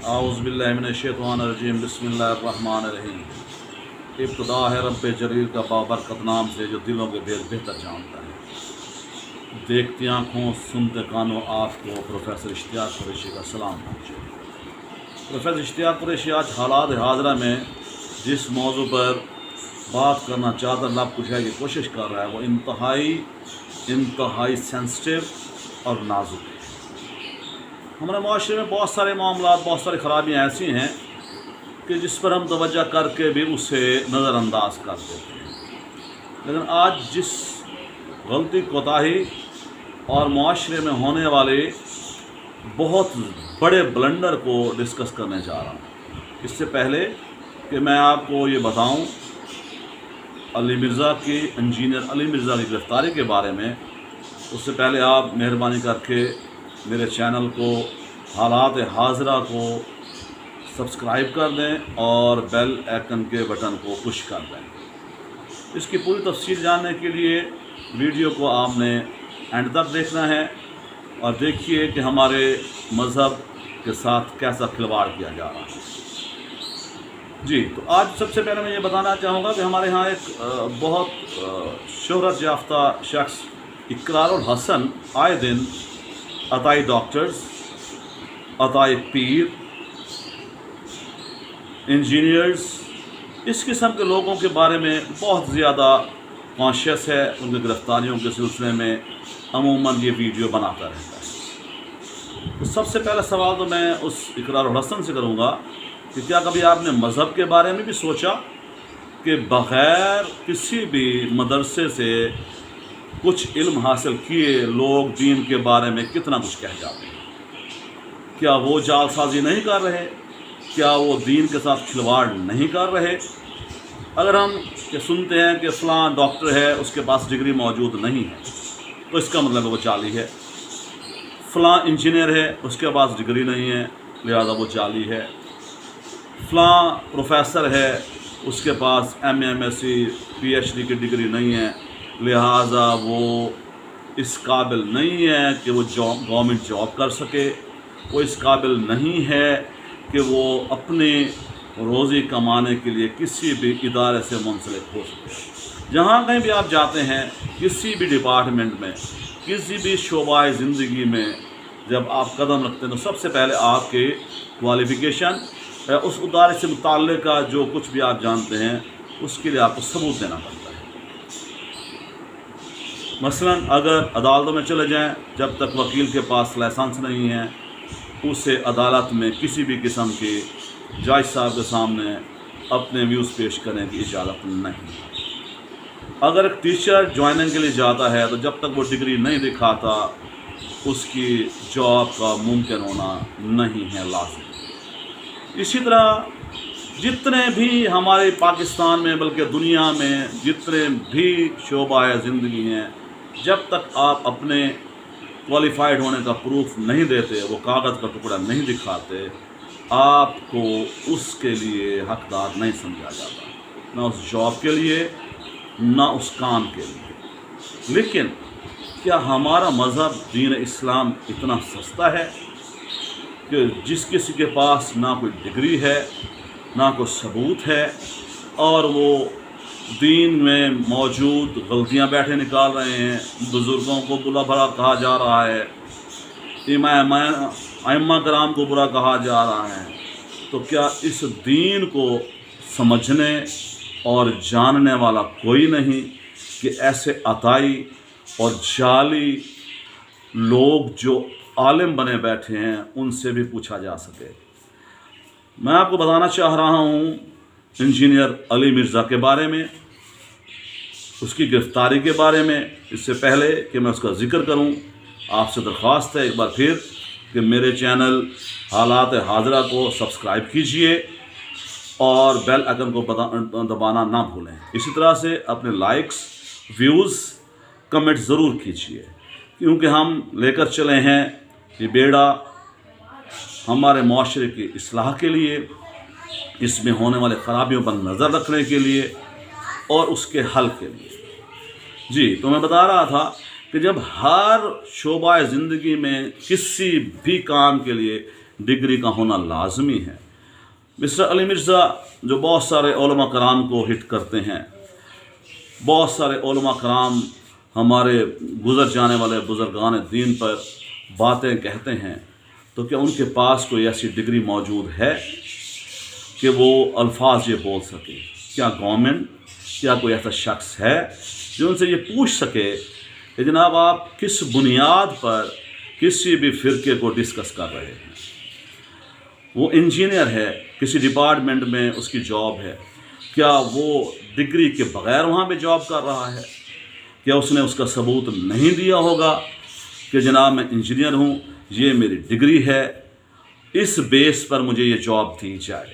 औज़ुबिल्लाहि मिनश्शैतानिर्रजीम बिस्मिल्लाहिर्रहमानिर्रहीम। इब्तिदा है रब्बे जलील का बाबरकत नाम से जो दिलों के भेद बेहतर जानता है। देखती आँखों सुनते कानों आपको प्रोफेसर इश्तियाक कुरैशी का सलाम पहुँचे। प्रोफेसर इश्तियाक कुरैशी आज हालात हाज़रा में जिस मौजू पर बात करना चाहता लब कुशाई की कोशिश कर रहा है वो इंतहाई सेंसिटिव और नाजुक है। हमारे माशरे में बहुत सारे मामला, बहुत सारी खराबियाँ ऐसी हैं कि जिस पर हम तवज्जो करके भी उसे नज़रअंदाज कर देते हैं। लेकिन आज जिस गलती कोताही और माशरे में होने वाले बहुत बड़े ब्लंडर को डिस्कस करने जा रहा हूँ। इससे पहले कि मैं आपको ये बताऊँ इंजीनियर अली मिर्ज़ा की गिरफ़्तारी के बारे में, उससे पहले आप मेहरबानी करके मेरे चैनल को हालात हाज़रा को सब्सक्राइब कर दें और बेल आइकन के बटन को पुश कर दें। इसकी पूरी तफसील जानने के लिए वीडियो को आपने एंड तक देखना है और देखिए कि हमारे मज़हब के साथ कैसा खिलवाड़ किया जा रहा है। जी, तो आज सबसे पहले मैं ये बताना चाहूँगा कि हमारे यहाँ एक बहुत शोहरत याफ्ता शख्स इकरारुल हसन आए दिन अताई डॉक्टर्स, अताई पीर, इंजीनियर्स, इस किस्म के लोगों के बारे में बहुत ज़्यादा कॉन्शियस है। उनकी गिरफ़्तारियों के सिलसिले में अमूमन ये वीडियो बनाता रहता है। तो सबसे पहला सवाल तो मैं उस इकरारुल हसन से करूँगा कि क्या कभी आपने मज़हब के बारे में भी सोचा कि बग़ैर किसी भी मदरसे से कुछ इल्म हासिल किए लोग दीन के बारे में कितना कुछ कह जाते हैं? क्या वो जालसाजी नहीं कर रहे? क्या वो दीन के साथ खिलवाड़ नहीं कर रहे? अगर हम ये सुनते हैं कि फ़लाँ डॉक्टर है उसके पास डिग्री मौजूद नहीं है तो इसका मतलब वो जाली है। फ़लाँ इंजीनियर है उसके पास डिग्री नहीं है लिहाजा वो जाली है। फ़लाँ प्रोफेसर है उसके पास MA MSc PhD की डिग्री नहीं है लिहाजा वो इस काबिल नहीं है कि वो गवर्नमेंट जॉब कर सके। वो इस काबिल नहीं है कि वो अपने रोज़ी कमाने के लिए किसी भी इदारे से मुंसलिक हो सके। जहाँ कहीं भी आप जाते हैं, किसी भी डिपार्टमेंट में, किसी भी शोबाए ज़िंदगी में जब आप कदम रखते हैं तो सबसे पहले आपके क्वालिफ़िकेशन उस इदारे से मुताल्लिक़ का जो कुछ भी आप जानते हैं उसके लिए आपको सबूत देना पड़ता है। मसलन अगर अदालतों में चले जाएं, जब तक वकील के पास लाइसेंस नहीं है उसे अदालत में किसी भी किस्म के जज साहब के सामने अपने व्यूज़ पेश करने की इजाज़त नहीं। अगर एक टीचर ज्वाइनिंग के लिए जाता है तो जब तक वो डिग्री नहीं दिखाता उसकी जॉब का मुमकिन होना नहीं है लाज़िम। इसी तरह जितने भी हमारे पाकिस्तान में बल्कि दुनिया में जितने भी शोबाए ज़िंदगी हैं, जब तक आप अपने क्वालिफाइड होने का प्रूफ नहीं देते, वो कागज़ का टुकड़ा नहीं दिखाते, आपको उसके लिए हकदार नहीं समझा जाता, ना उस जॉब के लिए ना उस काम के लिए। लेकिन क्या हमारा मज़हब दीन इस्लाम इतना सस्ता है कि जिस किसी के पास ना कोई डिग्री है ना कोई सबूत है और वो दीन में मौजूद गलतियां बैठे निकाल रहे हैं, बुज़ुर्गों को बुरा भला कहा जा रहा है, इमाम कराम को बुरा कहा जा रहा है, तो क्या इस दीन को समझने और जानने वाला कोई नहीं कि ऐसे अताई और जाली लोग जो आलिम बने बैठे हैं उनसे भी पूछा जा सके? मैं आपको बताना चाह रहा हूँ इंजीनियर अली मिर्ज़ा के बारे में, उसकी गिरफ़्तारी के बारे में। इससे पहले कि मैं उसका ज़िक्र करूं, आपसे दरख्वास्त है एक बार फिर कि मेरे चैनल हालात हाज़रा को सब्सक्राइब कीजिए और बेल आइकन को दबाना ना भूलें। इसी तरह से अपने लाइक्स, व्यूज़, कमेंट ज़रूर कीजिए क्योंकि हम लेकर चले हैं ये बेड़ा हमारे माशरे की इस्लाह के लिए, इसमें होने वाले ख़राबियों पर नज़र रखने के लिए और उसके हल के लिए। जी, तो मैं बता रहा था कि जब हर शोबाए ज़िंदगी में किसी भी काम के लिए डिग्री का होना लाजमी है। मिस्टर अली मिर्ज़ा जो बहुत सारे उलमा कराम को हिट करते हैं, बहुत सारे उलमा कराम हमारे गुज़र जाने वाले बुज़ुर्गान दीन पर बातें कहते हैं, तो क्या उनके पास कोई ऐसी डिग्री मौजूद है कि वो अल्फाज ये बोल सके? क्या गवर्नमेंट, क्या कोई ऐसा शख्स है जो उनसे ये पूछ सके कि जनाब आप किस बुनियाद पर किसी भी फ़िरके को डिस्कस कर रहे हैं? वो इंजीनियर है, किसी डिपार्टमेंट में उसकी जॉब है, क्या वो डिग्री के बग़ैर वहाँ पे जॉब कर रहा है? क्या उसने उसका सबूत नहीं दिया होगा कि जनाब मैं इंजीनियर हूँ, ये मेरी डिग्री है, इस बेस पर मुझे ये जॉब दी जाए,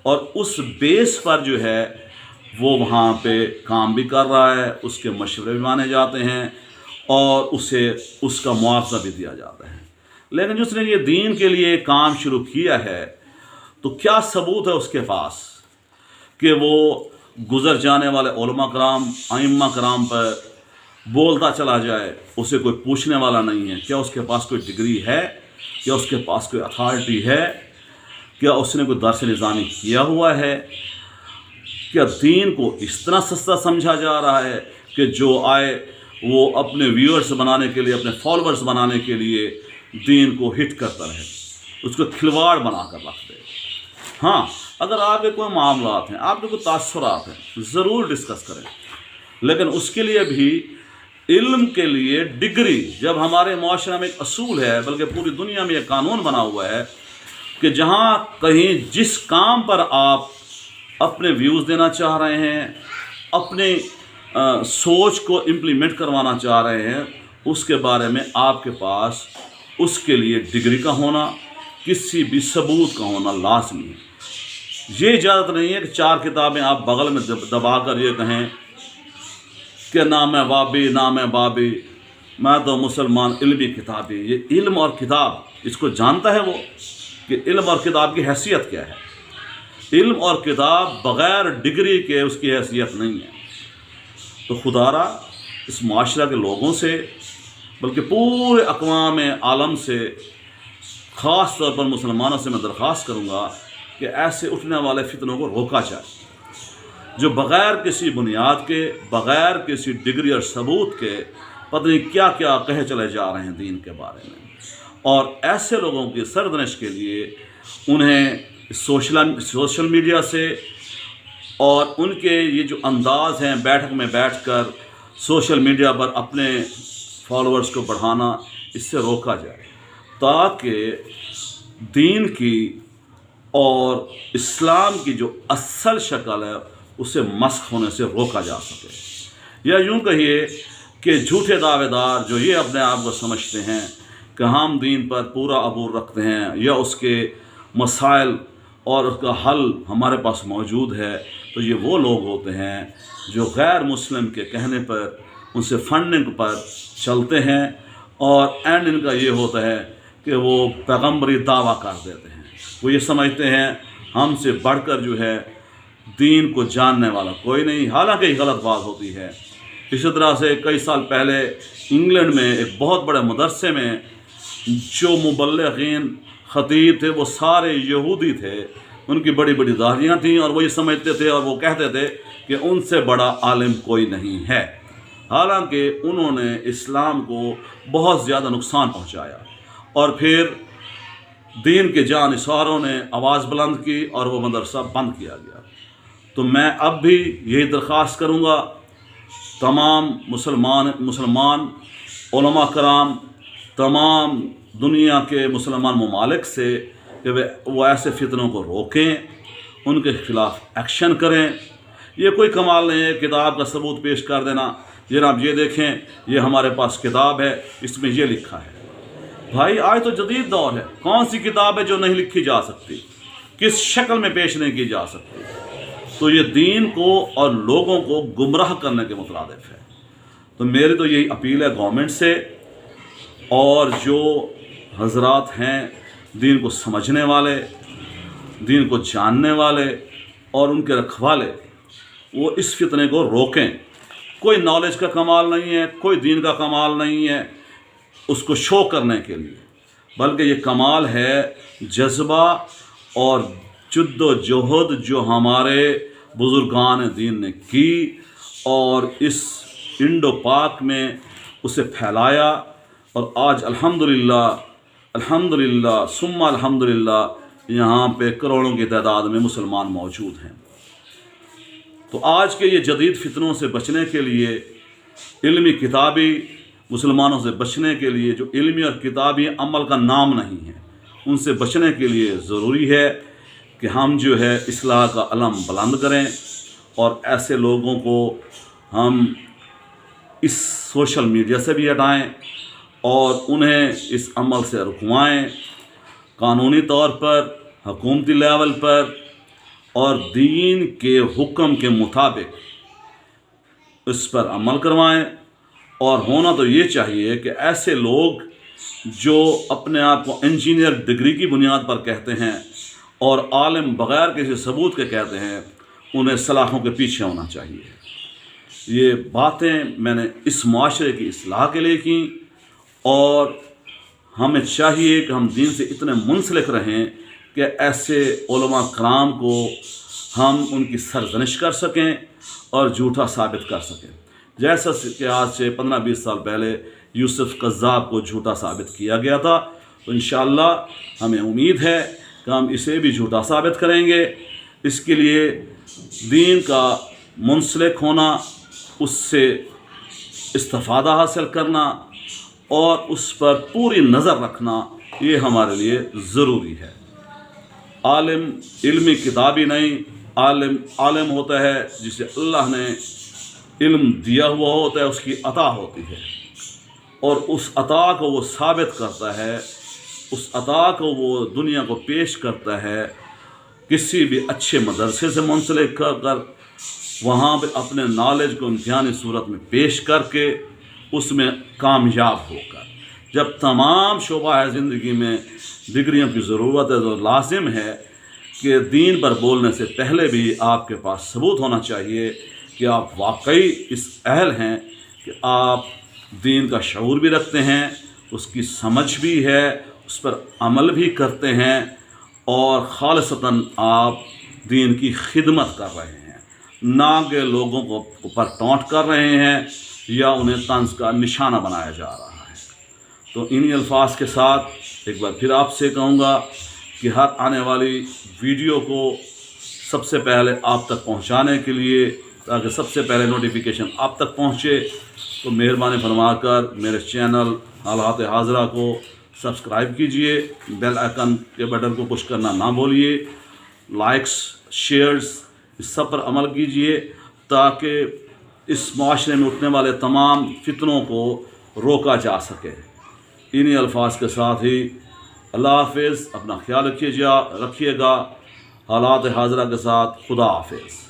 और उस बेस पर जो है वो वहाँ पे काम भी कर रहा है, उसके मशवरे भी माने जाते हैं और उसे उसका मुआवजा भी दिया जाता है। लेकिन जिसने ये दीन के लिए काम शुरू किया है, तो क्या सबूत है उसके पास कि वो गुज़र जाने वाले उलमा कराम, आइम्मा कराम पर बोलता चला जाए, उसे कोई पूछने वाला नहीं है? क्या उसके पास कोई डिग्री है? क्या उसके पास कोई अथॉरिटी है? क्या उसने कोई दर्स निज़ामी किया हुआ है? क्या दीन को इस तरह सस्ता समझा जा रहा है कि जो आए वो अपने व्यूअर्स बनाने के लिए, अपने फॉलोअर्स बनाने के लिए दीन को हिट करता रहे, उसको खिलवाड़ बना कर रख दे? हाँ, अगर आपके कोई मामलात हैं, आपके कोई तासुरात हैं, ज़रूर डिस्कस करें, लेकिन उसके लिए भी इल्म के लिए डिग्री, जब हमारे मुआशरा में एक असूल है, बल्कि पूरी दुनिया में एक कानून बना हुआ है कि जहाँ कहीं जिस काम पर आप अपने व्यूज़ देना चाह रहे हैं, अपने सोच को इम्प्लीमेंट करवाना चाह रहे हैं, उसके बारे में आपके पास उसके लिए डिग्री का होना, किसी भी सबूत का होना लाजमी है। ये इजाज़त नहीं है कि 4 किताबें आप बगल में दबा कर ये कहें कि ना मैं वाबी ना मैं बाबी, मैं तो मुसलमान, इल्मी किताबी। ये इल्म और किताब, इसको जानता है वो कि इल्म और किताब की हैसियत क्या है? इल्म और किताब बग़ैर डिग्री के उसकी हैसियत नहीं है। तो खुदारा इस माशरा के लोगों से, बल्कि पूरे अक़वाम आलम से, ख़ास तौर पर मुसलमानों से मैं दरख्वास्त करूँगा कि ऐसे उठने वाले फितनों को रोका जाए, जो बग़ैर किसी बुनियाद के, बग़ैर किसी डिग्री और सबूत के पता नहीं क्या क्या कहे चले जा रहे हैं दीन के बारे में। और ऐसे लोगों की सरदनश के लिए उन्हें सोशल मीडिया से और उनके ये जो अंदाज़ हैं बैठक में बैठकर सोशल मीडिया पर अपने फॉलोअर्स को बढ़ाना, इससे रोका जाए, ताकि दीन की और इस्लाम की जो असल शक्ल है उसे मस्ख होने से रोका जा सके। या यूँ कहिए कि झूठे दावेदार जो ये अपने आप को समझते हैं कि हम दीन पर पूरा अबूर रखते हैं या उसके मसाइल और उसका हल हमारे पास मौजूद है, तो ये वो लोग होते हैं जो गैर मुस्लिम के कहने पर, उनसे फंडिंग पर चलते हैं, और एंड इनका ये होता है कि वो पैगम्बरी दावा कर देते हैं। वो ये समझते हैं हमसे बढ़कर जो है दीन को जानने वाला कोई नहीं, हालांकि गलत बात होती है। इसी तरह से कई साल पहले इंग्लैंड में एक बहुत बड़े मदरसे में जो मुबल्लिगीन ख़तीब थे वो सारे यहूदी थे, उनकी बड़ी बड़ी दाढ़ियाँ थीं, और वो ये समझते थे और वो कहते थे कि उनसे बड़ा आलिम कोई नहीं है। हालांकि उन्होंने इस्लाम को बहुत ज़्यादा नुकसान पहुँचाया, और फिर दीन के जानिसारों ने आवाज़ बुलंद की और वो मदरसा बंद किया गया। तो मैं अब भी यही दरख्वास्त करूँगा तमाम मुसलमान उलमा कराम, तमाम दुनिया के मुसलमान ममालिक से कि वो ऐसे फितनों को रोकें, उनके ख़िलाफ़ एक्शन करें। ये कोई कमाल नहीं है किताब का सबूत पेश कर देना, जनाब ये देखें ये हमारे पास किताब है, इसमें ये लिखा है। भाई आज तो जदीद दौर है, कौन सी किताब है जो नहीं लिखी जा सकती, किस शक्ल में पेश नहीं की जा सकती? तो ये दीन को और लोगों को गुमराह करने के मुतरादिफ है। तो मेरी तो यही अपील है गवर्नमेंट से, और जो हजरात हैं दीन को समझने वाले, दीन को जानने वाले और उनके रखवाले, वो इस फितने को रोकें। कोई नॉलेज का कमाल नहीं है, कोई दीन का कमाल नहीं है उसको शो करने के लिए, بلکہ یہ کمال ہے جذبہ اور جد و جہد جو ہمارے بزرگان دین نے کی اور اس انڈو پاک میں اسے پھیلایا، اور آج الحمدللہ ثم الحمدللہ یہاں پہ کروڑوں کی تعداد میں مسلمان موجود ہیں۔ تو آج کے یہ جدید فتنوں سے بچنے کے لیے، علمی کتابی مسلمانوں سے بچنے کے لیے جو علمی اور کتابی عمل کا نام نہیں ہے، ان سے بچنے کے لیے ضروری ہے کہ ہم جو ہے اصلاح کا علم بلند کریں اور ایسے لوگوں کو ہم اس سوشل میڈیا سے بھی ہٹائیں اور انہیں اس عمل سے رکوائیں، قانونی طور پر، حکومتی لیول پر، اور دین کے حکم کے مطابق اس پر عمل کروائیں۔ اور ہونا تو یہ چاہیے کہ ایسے لوگ جو اپنے آپ کو انجینئر ڈگری کی بنیاد پر کہتے ہیں اور عالم بغیر کسی ثبوت کے کہتے ہیں، انہیں سلاخوں کے پیچھے ہونا چاہیے۔ یہ باتیں میں نے اس معاشرے کی اصلاح کے لیے کی، اور ہمیں چاہیے کہ ہم دین سے اتنے منسلک رہیں کہ ایسے علماء کرام کو ہم ان کی سرزنش کر سکیں اور جھوٹا ثابت کر سکیں، جیسا کہ آج سے 15-20 سال پہلے یوسف قذاب کو جھوٹا ثابت کیا گیا تھا۔ تو انشاءاللہ ہمیں امید ہے کہ ہم اسے بھی جھوٹا ثابت کریں گے۔ اس کے لیے دین کا منسلک ہونا، اس سے استفادہ حاصل کرنا اور اس پر پوری نظر رکھنا، یہ ہمارے لیے ضروری ہے۔ عالم علمی کتابی نہیں، عالم ہوتا ہے جسے اللہ نے علم دیا ہوا ہوتا ہے، اس کی عطا ہوتی ہے، اور اس عطا کو وہ ثابت کرتا ہے، اس عطا کو وہ دنیا کو پیش کرتا ہے کسی بھی اچھے مدرسے سے منسلک کر وہاں پہ اپنے نالج کو امتحانی صورت میں پیش کر کے اس میں کامیاب ہو کر۔ جب تمام شعبہ ہے زندگی میں ڈگریوں کی ضرورت ہے، تو لازم ہے کہ دین پر بولنے سے پہلے بھی آپ کے پاس ثبوت ہونا چاہیے کہ آپ واقعی اس اہل ہیں کہ آپ دین کا شعور بھی رکھتے ہیں، اس کی سمجھ بھی ہے، اس پر عمل بھی کرتے ہیں، اور خالصتاً آپ دین کی خدمت کر رہے ہیں، نہ کہ لوگوں کو پر ٹونٹ کر رہے ہیں یا انہیں طنز کا نشانہ بنایا جا رہا ہے۔ تو انہی الفاظ کے ساتھ ایک بار پھر آپ سے کہوں گا کہ ہر آنے والی ویڈیو کو سب سے پہلے آپ تک پہنچانے کے لیے، تاکہ سب سے پہلے نوٹیفیکیشن آپ تک پہنچے، تو مہربانی فرما کر میرے چینل حالات حاضرہ کو سبسکرائب کیجئے، بیل آئکن کے بٹن کو پش کرنا نہ بھولیے، لائکس، شیئرز، اس سب پر عمل کیجئے تاکہ اس معاشرے میں اٹھنے والے تمام فتنوں کو روکا جا سکے۔ انہی الفاظ کے ساتھ ہی اللہ حافظ، اپنا خیال رکھیے گا، حالات حاضرہ کے ساتھ خدا حافظ۔